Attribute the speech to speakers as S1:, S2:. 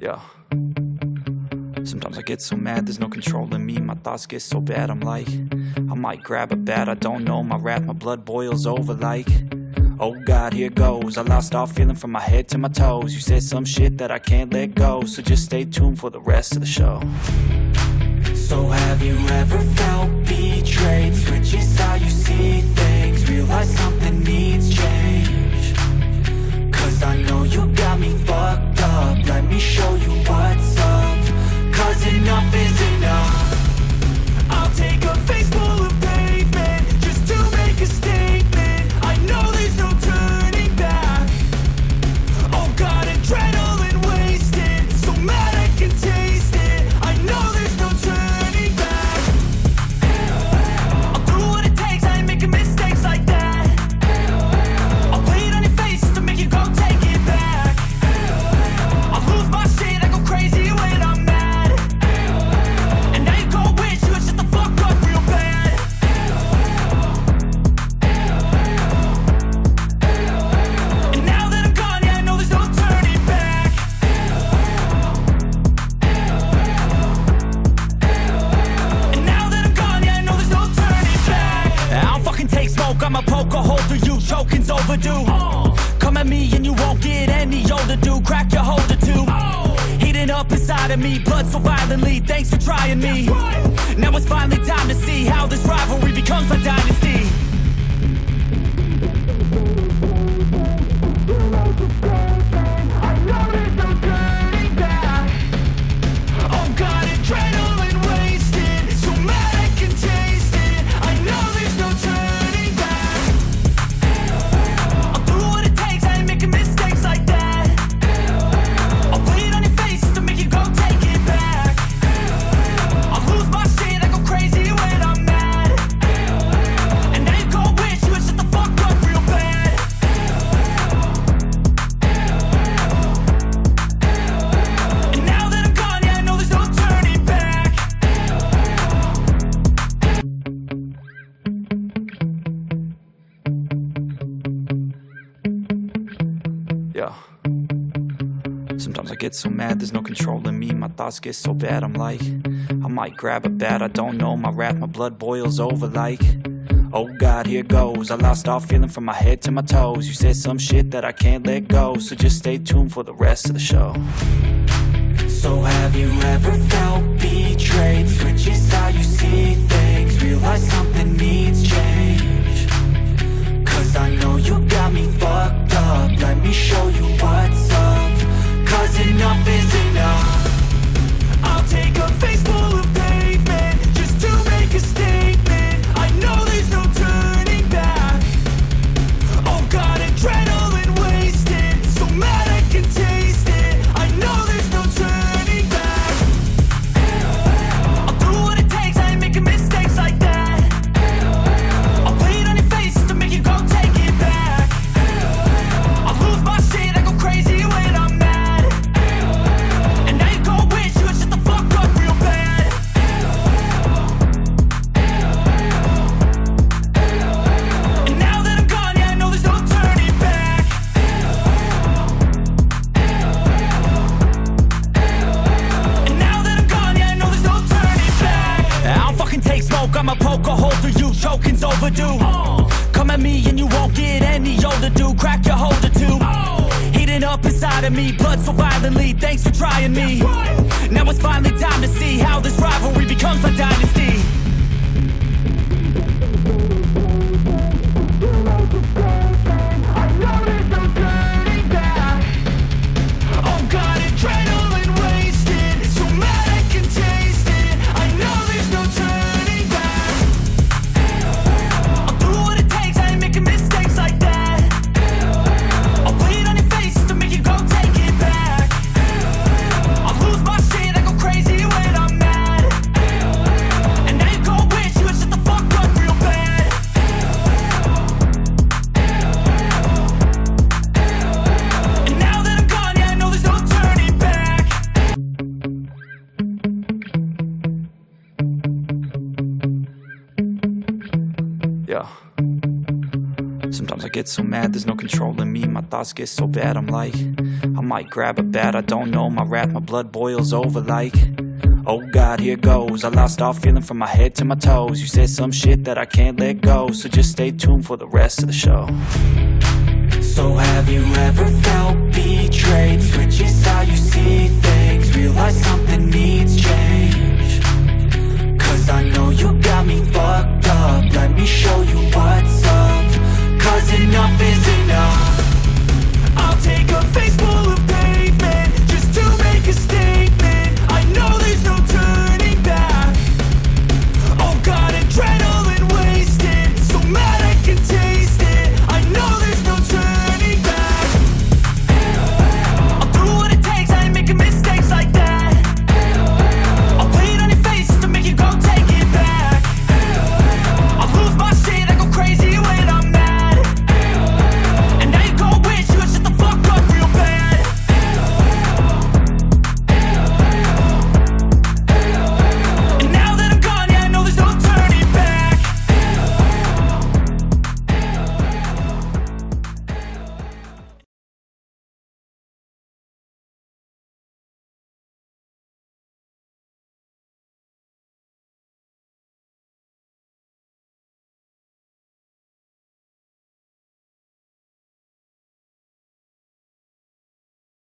S1: Yeah. Sometimes I get so mad, there's no controlling me. My thoughts get so bad, I'm like, I might grab a bat, I don't know. My wrath, my blood boils over like, oh God, here goes. I lost all feeling from my head to my toes. You said some shit that I can't let go, so just stay tuned for the rest of the show. So have you ever felt betrayed? Switches how you see things, realize something needs change. Cause I know you got me fucked up, let me show you what's up. Cause enough is enough. I'll take a face full of pavement just to make a statement. I know there's no turning back. Oh God, adrenaline wasted, so mad I can taste it. I know there's no turning back. I'll do what it takes, I ain't making mistakes like that. I'll play it on your face to make you go take it back. I'll lose my shit, I go crazy when I'm mad. And now you go wish you would shut the fuck up real bad. And now that I'm gone, yeah, I know there's no turning back. And now that I'm gone, yeah, I know there's no turning back. I don't fucking take smoke, I'ma poke a hole through you, choking's overdue. Come at me and you won't get any older, dude, crack your holder too. Heating up inside of me, blood so violently, thanks for trying me. Now it's finally time to see how this rivalry becomes a dynasty. I know there's no turning back. Oh God, adrenaline wasted, so mad I can taste it. I know there's no turning back. I'll do what it takes, I ain't making mistakes like that. I'll play it on your face to make you go take it back. I'll lose my shit, I go crazy when I'm mad. And now you go wish you would shut the fuck up real bad. And now that I'm gone, yeah, I know there's no turning back. Yeah. Sometimes I get so mad, there's no controlling me. My thoughts get so bad, I'm like, I might grab a bat, I don't know. My wrath, my blood boils over like, oh God, here goes. I lost all feeling from my head to my toes. You said some shit that I can't let go, so just stay tuned for the rest of the show. So have you ever felt betrayed? Switches how you see things, realize something needs change. Cause I know you got me fucked up, let me show you what's up. Cause enough is enough. I'll take a face full of pavement just to make a statement. I know there's no turning back. Oh God, adrenaline wasted, so mad I can taste it. I know there's no turning back. I'll do what it takes, I ain't making mistakes like that. I'll play it on your face to make you go take it back. I'll lose my shit, I go crazy when I'm mad. And now you go wish you would shut the fuck up real bad. And now that I'm gone, yeah, I know there's no turning back. And now that I'm gone, yeah, I know there's no turning back. I don't fucking take smoke, I'ma poke a hole through you, choking's overdue. Come at me and you won't get any older, dude, crack your holder too. Heating up inside of me, blood so violently, thanks for trying me. Now it's finally time to see how this rivalry becomes a dynasty. I know there's no turning back. Oh God, adrenaline wasted, so mad I can taste it. I know there's no turning back. I'll do what it takes, I ain't making mistakes like that. I'll play it on your face to make you go take it back. I'll lose my shit, I go crazy when I'm mad. And now you Sometimes I get so mad, there's no controlling me. My thoughts get so bad, I'm like, I might grab a bat, I don't know. My wrath, my blood boils over like, oh God, here goes. I lost all feeling from my head to my toes. You said some shit that I can't let go, so just stay tuned for the rest of the show. So have you ever felt betrayed? Switches how you see things, realize something needs change. Cause I know you got me fucked up, let me show you what's